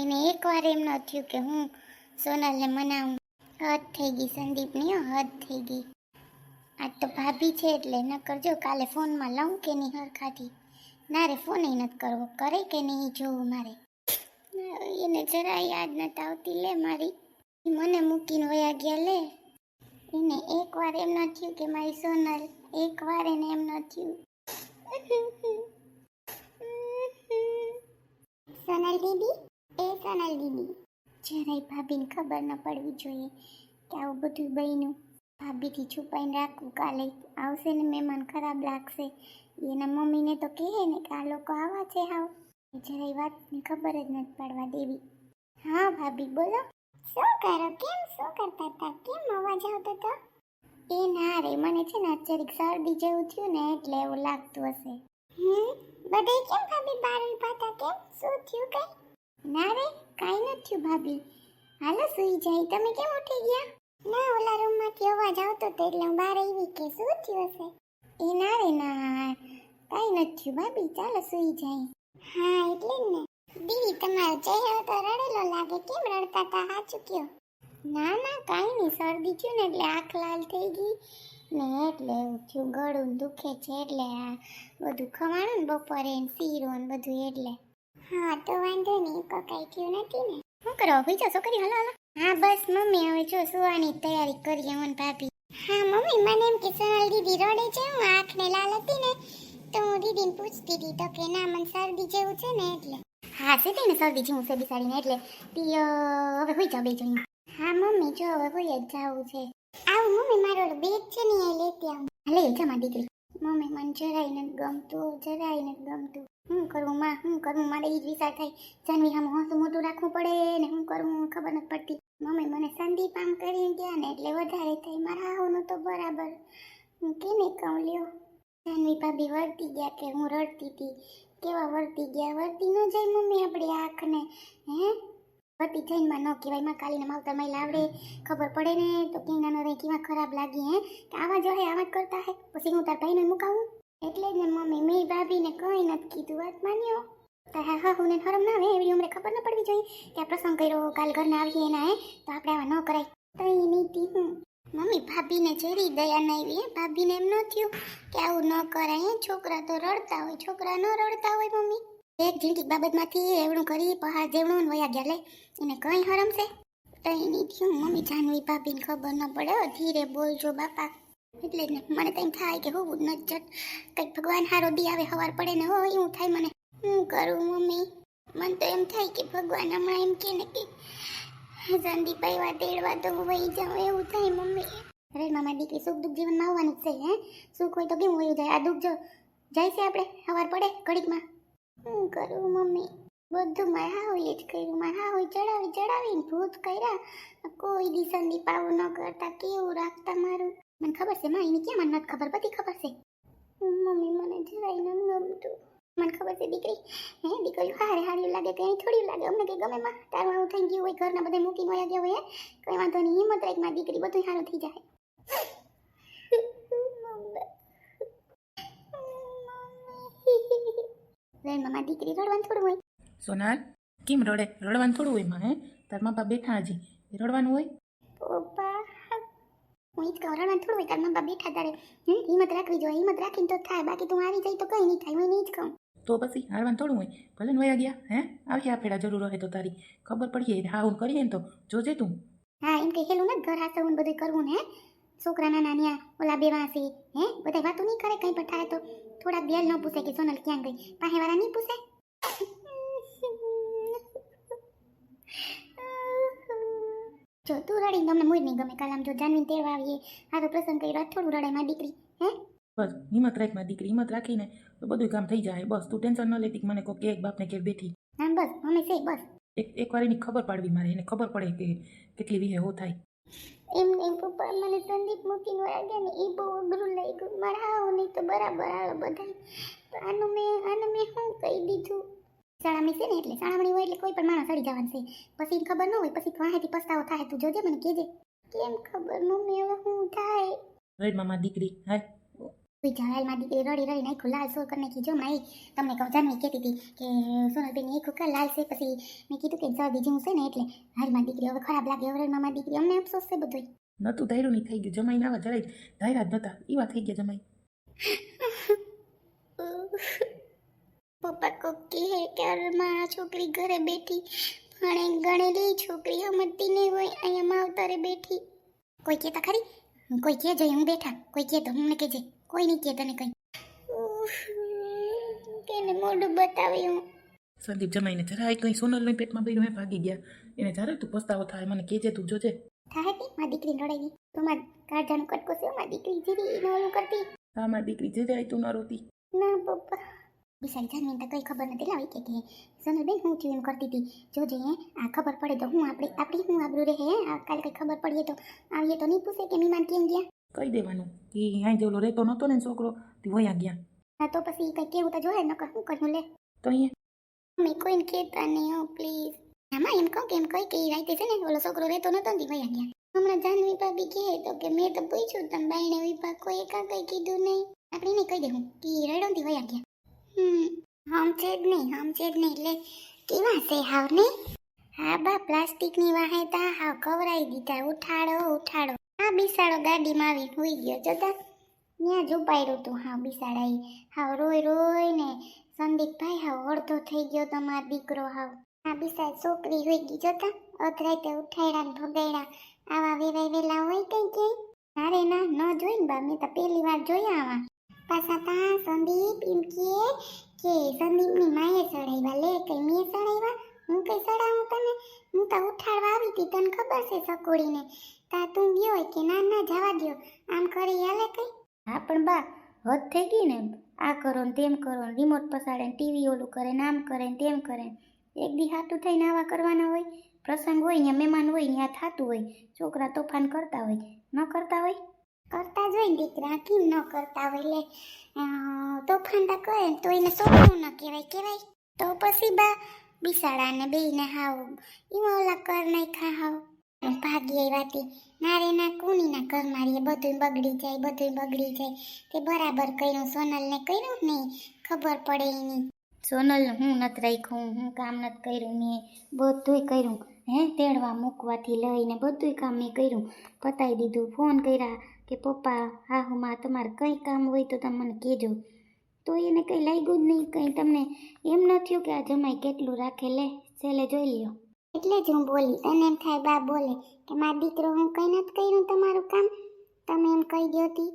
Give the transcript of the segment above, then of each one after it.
એને એકવાર એમ ન થયું કે હું સોનલને મનાવું. હદ થઈ ગઈ સંદીપની, હદ થઈ ગઈ. આજ તો ભાભી છે એટલે ન કરજો. કાલે ફોનમાં લઉં કે નહીં હરખાથી. ના રે ફોન નથી કરવો, કરે કે નહીં જોવું મારે. એને જરા યાદ નથી આવતી લે મારી. મને મૂકીને વયા ગયા લે. એને એકવાર એમ ન થયું કે મારી સોનલ, એકવાર એને એમ ન થયું. સોનલ દીદી, એ સોનલ દીદી, જરાય ભાભીને ખબર ન પડવી જોઈએ કે આવું બધું બન્યું. ભાભીથી છુપાઈને રાખવું, કાલે આવશે ને મહેમાન ખરાબ લાગશે. એના મમ્મીને તો કહે ને કે આ લોકો આવા છે હાવ. જરાય વાતની ખબર જ નથી પડવા દેવી. હા ભાભી બોલો. શું કરો? કેમ શું કરતા હતા? કેમ અવાજ આવતો હતો? એ ના રે, મને છે ને જરીક શરદી જેવું થયું ને એટલે એવું લાગતું હશે. બધે કેમ ભાભી બહાર ઊભા હતા? કેમ શું થયું કઈ? ના રે કાંઈ નથી થયું ભાભી. હાલો સુઈ જાય. તમે કેમ ઉઠી ગયા? ના ઓલા રૂમમાંથી અવાજ આવતો હતો એટલે હું બહાર આવી કે શું થયું હશે. એ ના રે ના, કાંઈ નથી થયું ભાભી, ચાલો સુઈ જાય. હા એટલે જ ને. દીદી તમારો ચહેરો તો રડેલો લાગે, કેમ રડતા હતા? સાચું કયો. ના ના કાંઈ નહીં, શરદી થયું ને એટલે આંખ લાલ થઈ ગઈ ને એટલે એવું થયું. ગળું દુખે છે એટલે આ બધું ખવાણું ને બપોરે ને શીરો ને બધું એટલે. હા તો વાંધો નહીં, કાંઈ થયું નથી ને. શું કરો? ભાઈ છો છોકરી? Hello hello. હા બસ મમ્મી, હવે જો સુવાની તૈયારી કરીએ હું ભાભી. હા મમ્મી, મને એમ કે સોનલ દીદી રડે છે, હું આંખને લાલ હતી ને તો હું દીદીને પૂછતી હતી તો કે ના મને શરદી જેવું છે ને એટલે. હા છે ને શરદી જેવું છે બિસાડીને એટલે તી હવે હોઈ જાવ બે જણી. હા મમ્મી જો હવે હોઈ જ જાવું છે. આવું મમ્મી, મારો બેગ છે ને એ લેતી આવું. હાલે જમા દીકરી. મમ્મી મને જરાય નથી ગમતું, જરાય નથી ગમતું. શું કરવું માં, શું કરવું? મારે એ જ વિચાર થાય. જાનવી આમ હોંસું મોટું રાખવું પડે ને શું કરવું ખબર નથી પડતી. મમ્મી મને સંદીપ આમ કરીને ગયા ને એટલે વધારે થાય. મારા હાવનું તો બરાબર હું કેને કહું લ્યો. જાનવી ભાભી વર્તી ગયા કે હું રડતી હતી. કેવા વર્તી ગયા? વર્તી ન જાય મમ્મી આપણી આંખને. હે વર્તી જઈને માં ન કહેવાય. માં કાલીને માવતર માઈ લાવડે ખબર પડે ને તો કેના ન રહે કેવા ખરાબ લાગી. હે કે આવા જ હે, આવા જ કરતા હે. પછી હું તાર ભાઈને મુકાવું એટલે જ ને મમ્મી મેં ભાભીને કંઈ નથી કીધું. વાત માન્યો તારા હાહુને શરમ ના આવે? એવી ઉંમરે ખબર ન પડવી જોઈએ કે આ પ્રસંગ કર્યો, કાલ ઘરના આવીએ એના હે તો આપણે આવા ન કરાય. તઈ નીતિ હું મમ્મી ભાભીને જેરી દયા ન આવી. હે ભાભીને એમ ન થયું કે આવું ન કરાય. છોકરા તો રડતા હોય, છોકરા ન રડતા હોય મમ્મી. એક ઝીણકી બાબતમાંથી એવડું કરી પહાડ જેવડું વયા ગયા લે. એને કંઈ હરમ છે? તઈ નીતિ હું મમ્મી જાનવી ભાભીને ખબર ન પડે. ધીરે બોલજો બાપા. એટલે જ ને મને તો એમ થાય કે હોવું જ ન જટ કંઈક ભગવાન હારો દી આવે સવાર પડે ને હો એવું થાય મને. શું કરું મમ્મી? મને તો એમ થાય કે ભગવાન હમણાં એમ કે ને કે સંદીપ આવ્યા તેડવા તો હું વહી જાઉં એવું થાય મમ્મી. અરે મામા દીકરી સુખ દુઃખ જીવનમાં આવવાનું જ છે. હે સુખ હોય તો કેમ વયું જાય? આ દુઃખ જો જાય છે આપણે સવાર પડે ઘડીકમાં. શું કરું મમ્મી? બધું મારા હાવઈએ જ કર્યું. મારા હાવઈ ચડાવીને ભૂત કર્યા. કોઈ દી સંદીપ આવું ન કરતા, કેવું રાખતા મારું. મને ખબર છે માં, એની કેમ મને નથી ખબર? બધી ખબર છે મમ્મી. મને જરાય ન ગમતું. મને ખબર છે દીકરી, હે દીકરી હારે હારી લાગે કે અહીં થોડી લાગે. અમને કે ગમે માં તારું આવું થઈ ગયું હોય, ઘરના બધા મૂકીને વયા ગયા હોય. કઈ વાંધો નહીં, હિંમત રાખ માં દીકરી, બધું સારું થઈ જાય. મામા દીકરી રડવાનું થોડું હોય. સોનાલ કેમ રડે? રડવાનું થોડું હોય માં. હે તાર મા બાપ બેઠા હજી, રડવાનું હોય? પપ્પા હું ઈ જ કહું, રડવાનું થોડું હોય. તાર મા બાપ બેઠા તારે હિંમત રાખવી જોઈએ. હિંમત રાખીને તો થાય, બાકી તું આવી જાય તો કંઈ નહીં થાય. હું નહીં જ કહું. તો પછી હારવાનું થોડું હોય. ભલે ને વયા ગયા. હે આવી આ ફેરા જરૂર હોય તો તારી ખબર પડીએ. હા હું કરીએ ને તો જોજે તું. હા એમ કે હેલું નથી ઘર હાથવું બધું કરવું ને. છોકરા નાના ન્યા ઓલા બે વાંસી હે બધા વાતો નહીં કરે. કંઈ પણ થાય તો થોડાક દિલ ન પૂછે કે સોનલ ક્યાં ગઈ. પાસે વાળા નહીં પૂછે. જો તું રડી તમને મૂડ નહીં ગમે. કાલ આમ જો જાનવીને તેડવા આવીએ હારો પ્રસંગ કર્યો, થોડું રડાય મારી દીકરી. હે બસ હિંમત રાખ માં દીકરી, હિંમત રાખીને તો બધું કામ થઈ જાય. બસ તું ટેન્શન ન લેતી. મને કોઈ કે બાપને કે બેઠી. હા બસ અમે છે બસ. એકવાર એની ખબર પાડવી મારે, એને ખબર પડે કે કેટલી વિહે હો થાય. એમ નહીં પપ્પા, મને સંદીપ મૂકીને વયા ગયા ને એ બહુ અઘરું લઈ ગયું. મારા આવો નહીં તો બરાબર આવે બધા. આનું મેં શું કહી દીધું? શાળામાં છે ને એટલે શાળામાં હોય એટલે કોઈ પણ માણસ સડી જવાનું છે. પછી ખબર ન હોય, પછી વાહેથી પસ્તાવો થાય. તું જોજે મને કહેજે. કેમ ખબર મમ્મી હવે શું થાય? રેડ મામા દીકરી. હા કોઈ જાહેરમાં દીકરી રડી રડી નાખ્યું લાલ સોર કરી નાખી જો મારી તમને કહું જાનવી કહેતી હતી કે સોનલબેન આખું કા લાલ છે પછી મેં કીધું કે શરદી જેવું છે ને એટલે હાલમાં દીકરી હવે ખરાબ લાગે હવે મામા દીકરી અમને અફસોસ છે બધું નહોતું ધાર્યું નહીં થઈ ગયું જમાઈ ના જરાય ધાર્યા જ નહોતા એવા થઈ ગયા જમાઈ પપ્પા કોક કહે કે મારા છોકરી ઘરે બેઠી ભણે ગણેલી છોકરી સમજતી નહીં હોય અહીંયા માવતરે બેઠી કોઈ કહેતા ખરી કોઈ કહે જોઈએ હું બેઠા કોઈ કહે તો મને કહેજે કોઈ નહીં કહે તને કંઈ કેને મોઢું બતાવ્યું સંદીપ જમાઈને જરાય કંઈ સોનલની પેટમાં બહેનો ભાગી ગયા એને જરાય તું પસ્તાવો થાય મને કહેજે તું જોજે થાય હતી મારી દીકરી રડાઈ તો મારા કાળજાનું કટકો છે મારી દીકરી જીરી નોલું કરતી હા મારી દીકરી જરાય તું ન રોતી ના પપ્પા બિસારી જાનવીને તો કંઈ ખબર નથી લાવી કે સોનલબેન હું થયું એમ કરતી હતી જોજે આ ખબર પડે તો હું આપણી હું આબરૂ રહે આ કાલે કંઈ ખબર પડીએ તો આવીએ તો નહીં પૂછે કે મીમાન કેમ ગયા કહી દેવાનું કે અહીં જેવલો રહેતો નહોતો ને છોકરો તે વયા ગયા હા તો પછી કંઈ કેવું તો જોહે નકર શું કર્યું લે તો અહીંયા મેં કોઈને કહેતા નહીં હો પ્લીઝ આમાં એમ કહું કે એમ કહી કે એ રાતે છે ને ઓલો છોકરો રહેતો નહોતો ને વયા ગયા હમણાં જાનવી ભાભી કહે તો કે મેં તો પૂછ્યું તમે બાઈને વિભાગ કોઈ એકા કંઈ કીધું નહીં આપણે નહીં કહી દેવું કે રેડો થી વયા ગયા હમ છે જ નહીં એટલે કેવા છે હાવ નહીં હા બા પ્લાસ્ટિકની વાહેતા હાવ કવરાઈ દીધા ઉઠાડો હા બિસાડો ગાડીમાં આવી હોઈ ગયો જતા ત્યાં જ ઉપાડ્યું તું હા બિસાડાઈ હાવ રોય ને સંદીપભાઈ હાવ અડધો થઈ ગયો તમારો દીકરો હાવ હા બિસાડ છોકરી હોઈ ગઈ જતા અથરાઈતે ઉઠાડ્યા ને ભગાડ્યા આવા વેવાય વેલા હોય કઈ ક્યાંય અરે ના ન જોઈ ને બા મેં તો પહેલી વાર જોયા આવા પાછા તા સંદીપ એમ કે સંદીપની માએ ચડાવ્યા લે કઈ મેં ચડાવ્યા હું કઈ ચડાવું તને હું તો ઉઠાડવા આવી હતી તને ખબર છે સકોડીને તા તું ગયો હોય કે ના જવા દ્યો આમ કરી હાલે કઈ હા પણ બા હદ થઈ ગઈ ને આ કરો ને તેમ કરો ને રિમોટ પસાડે ને ટીવી ઓલું કરે ને આમ કરે ને તેમ કરે એક દી હાટું થઈને આવા કરવાના હોય પ્રસંગ હોય ત્યાં મહેમાન હોય ત્યાં થતું હોય છોકરા તોફાન કરતા હોય ન કરતા હોય કરતા જ હોય ને દીકરા કેમ ન કરતા હોય લે તોફાન તો કરે તો એને છોકરું ન કહેવાય તો પછી બા બિસાડાને બેયને હાવ એમાં ઓલા કર નાખ્યા હાવ ભાગી આવ્યાતી નારે ના કુનીના ઘર મારીએ બધું બગડી જાય તે બરાબર કર્યું સોનલને કર્યું નહીં ખબર પડે એની સોનલ હું નથી રાખ્યું હું કામ નથી કર્યું મેં બધુંય કર્યું તેડવા મૂકવાથી લઈને બધુંય કામ મેં કર્યું પતાવી દીધું ફોન કર્યા કે પપ્પા હા હુંમાં તમારે કંઈ કામ હોય તો તમે મને કહેજો તો એને કંઈ લાગ્યું જ નહીં કંઈ તમને એમ ન થયું કે આ જમાઈ કેટલું રાખે લે છેલ્લે જોઈ લ્યો એટલે જ હું બોલી તને એમ થાય બા બોલે કે મારો દીકરો હું કંઈ નથી કર્યું તમારું કામ તમે એમ કહી દો તી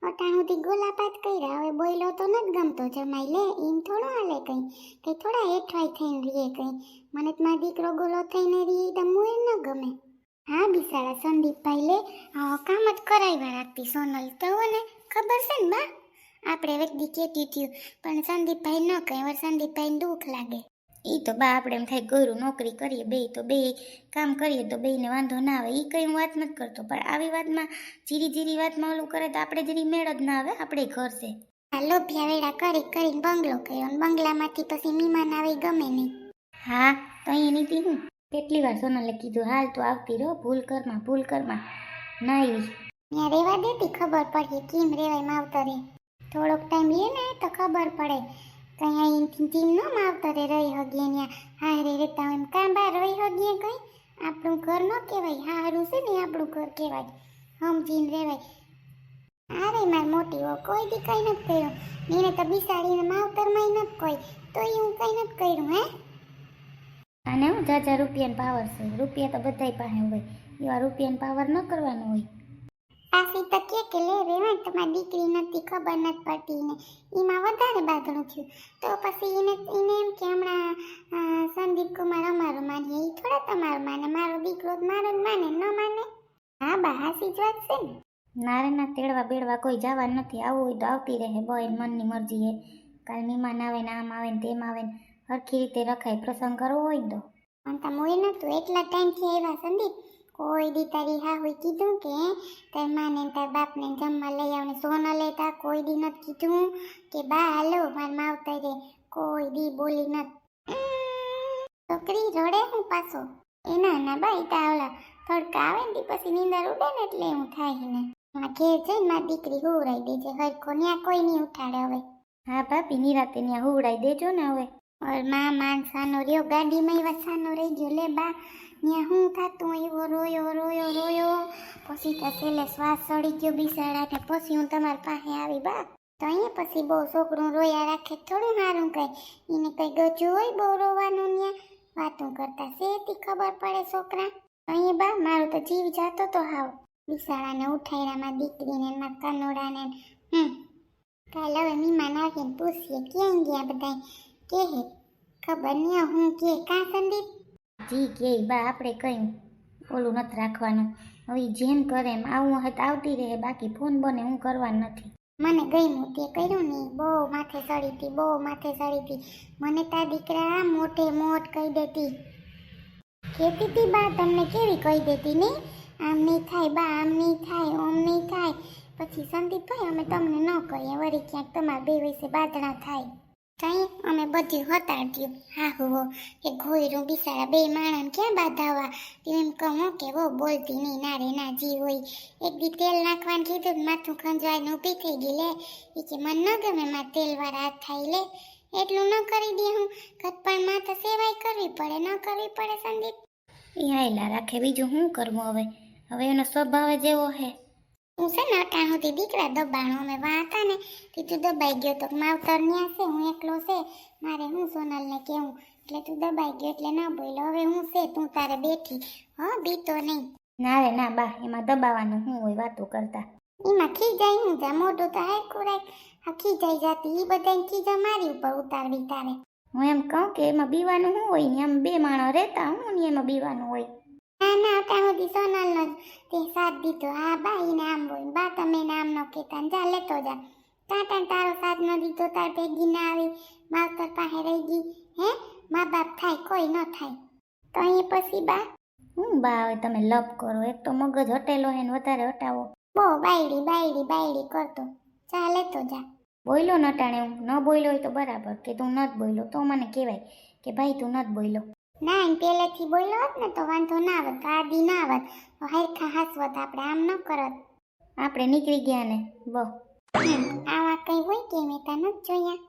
અટાણ સુધી ગોલાપાત કર્યા હવે બોયલો તો નથી ગમતો જમાઈ લે એમ થોડો હાલે કંઈ થોડા હેઠવાય થઈને રહીએ કંઈ મને તો મારો દીકરો ગોલો થઈને રહીએ તો હું એમ ન ગમે હા બિસાડા સંદીપભાઈ લે કામ જ કરાવ્યા રાખતી સોનલ તો ને ખબર છે ને બા આપણે વ્યક્તિ કહેતી થયું પણ સંદીપભાઈ ન કહે હવે સંદીપભાઈને દુઃખ લાગે એ તો બા આપણે એમ થાય ગોરું નોકરી કરીએ બે કામ કરીએ તો બેયને વાંધો ના આવે એ કંઈ વાત નથી કરતો પણ આવી વાતમાં જીરી વાતમાં ઓલું કરે તો આપણે જીરી મેળ જ ના આવે આપણે ઘર છે આ લોભિયા વેડા કરીને બંગલો કર્યો બંગલામાંથી પછી મહેમાન આવે ગમે નહીં હા તો અહીં નીતિ હું કેટલી વાર સોનલે કીધું હાલ તો આવતી રહો ભૂલ કરમાં ના આવી ત્યાં રેવા દેતી ખબર પડીએ કેમ રેવાય માવતરે થોડોક ટાઈમ લે ને તો ખબર પડે કઈ અહીંથી ટીમ ન માવતરે રહી હગીએ ત્યાં હારે રહેતા હોય કાં બહાર રહી હગીએ કંઈ આપણું ઘર ન કહેવાય હારું છે ને આપણું ઘર કહેવાય સમજીને રહેવાય અરે મારી મોટી હો કોઈ દી કંઈ નથી કર્યું એને તો બિસાડીને માવતરમાં નથી કોઈ તો હું કંઈ નથી કર્યું અને હું જાજા રૂપિયાનો પાવર છે રૂપિયા તો બધાય પાસે હોય એવા રૂપિયાનો પાવર ન કરવાનો હોય આખી તો કે લે રેવાય તમારી દીકરી નથી ખબર નથી પડતી ને એમાં વધારે બાંધણું થયું તો પછી એને એમ કે હમણાં સંદીપ કુમાર અમારો માનીએ એ થોડા તમારો માને મારો દીકરો મારો જ માને ન માને હા બા હાસી જ વાત છે ને નારે ના તેડવા બેડવા કોઈ જવા નથી આવું હોય તો આવતી રહે બોય મનની મરજી હે કાલ મહેમાન આવે ને આમ આવે ને તેમ આવે ને હરખી રીતે રખાય પ્રસંગ કરવો હોય ને તો પણ તમે હોય નતું એટલા ટાઈમથી આવ્યા સંદીપ કોઈ દી તારી હા હોય કીધું કે તાર માને તાર બાપને જમવા લઈ આવને સોના લેતા કોઈ દી નથી કીધું કે બા હાલો માર માવતરે કોઈ દી બોલી નથી છોકરી રડે હું પાછો એના ના બાઈ તાવલા તડકા આવે ને પછી નીંદર ઉડે ને એટલે હું થાય ને માં ઘેર જઈને મારી દીકરી હુવરાઈ દેજે હરખો ન્યા કોઈ નહીં ઉઠાડે હવે. હા ભાભી નિરાતે ન્યા હુવરાઈ દેજો ને હવે. ઓર માં સાનો રહ્યો ગાડીમાં એવા સાનો રહી ગયો લે બા ન્યા હું થાતું એવો રોયો પછી તો છેલ્લે શ્વાસ ચડી ગયો બિસાડાને પછી હું તમારી પાસે આવી બા. તો અહીંયા પછી બહુ છોકરું રોયા રાખે થોડું સારું કઈ એને કઈ ગજું હોય બહુ રોવાનું ન્યા વાતું કરતા શેતી ખબર પડે છોકરા. અહીંયા બા મારું તો જીવ જાતો તો હાવ બિસાડાને ઉઠાયરામાં દીકરીને મારા કનોડાને. કાલ હવે મીમાન આવીને પૂછીએ ક્યાં ગયા બધા કે ખબર નહીં હું કે કાં સંદીપ જી કે બા આપણે કઈ ઓલું નથી રાખવાનું હવે જેમ કરે એમ આવું હોય તો આવતી રહે બાકી ફોન બને હું કરવાનું નથી. મને ગમ્યું તે કર્યું નહીં બહુ માથે ચડી હતી મને તા દીકરા મોટે મોટ કહી દેતી કહેતી હતી બા તમને કેવી કહી દેતી નહીં આમ નહીં થાય બા આમ નહીં થાય ઓમ નહીં થાય પછી સંદીપભાઈ અમે તમને ન કહીએ વળી ક્યાંક તમારા બે વિશે બાદણા થાય કઈ અમે બધું હતાડ્યું હા હો એ ઘોયરું બિસાડા બે માણસ ક્યાં બાંધાવા એમ કહું કે વો બોલતી નહીં ના રે ના જી હોય એક દી તેલ નાખવાનું કીધું માથું ખંજવાઈને ઊભી થઈ ગઈ લે એ કે મને ન ગમે મારા તેલવાળા હાથ થાય લે એટલું ન કરી દે હું કટપણમાં તો સેવાય કરવી પડે ન કરવી પડે સંદીપ એ આયલા રાખે બીજું શું કરવું હવે એનો સ્વભાવ જેવો હે. હું છે ને અટાણ સુધી દીકરા દબાણો અમે વાં હતા ને તું દબાઈ ગયો તો માવતર ન્યા છે હું એકલો છે મારે હું સોનલને કેવું એટલે તું દબાઈ ગયો એટલે ન બોલ્યો હવે હું છે તું તારે બેઠી બીતો નહીં. ના રે ના બા એમાં દબાવવાનું શું હોય વાતો કરતા એમાં ખીજાઈ હું જા મોઢું તો હારખું રાખ આ ખીજાઈ જાતી એ બધાને ખીજા મારી ઉપર ઉતારવી તારે. હું એમ કહું કે એમાં બીવાનું શું હોય ને એમ બે માણસ રહેતા હું ને એમાં બીવાનું હોય. ના ત્યાં સુધી સોનલનો તે સાથ દીધો હા બા એને આમ બોલ બા તમે નામ ન કહેતા જા લેતો જા ટાટા તારો સાથ ન દીધો તાર ભેગી ના આવી માવતર પાસે રહી ગઈ હે મા બાપ થાય કોઈ ન થાય તો અહીં પછી બા હું બા હવે તમે લપ કરો એક તો મગજ હટેલો હે ને વધારે હટાવો બહુ બાયડી કરતો જા લેતો જા. બોલ્યો નટાણે હું ન બોલ્યો હોય તો બરાબર કે તું નત બોલ્યો તો મને કહેવાય કે ભાઈ તું નત બોલ્યો. ના એમ પહેલેથી બોલ્યો હોત ને તો વાંધો ના આવત આદી ના આવત હરખા હાસવત આપણે આમ ન કરત આપણે નીકળી ગયા ને બહુ આવા કઈ હોય કે મેં તા નથી જોયા.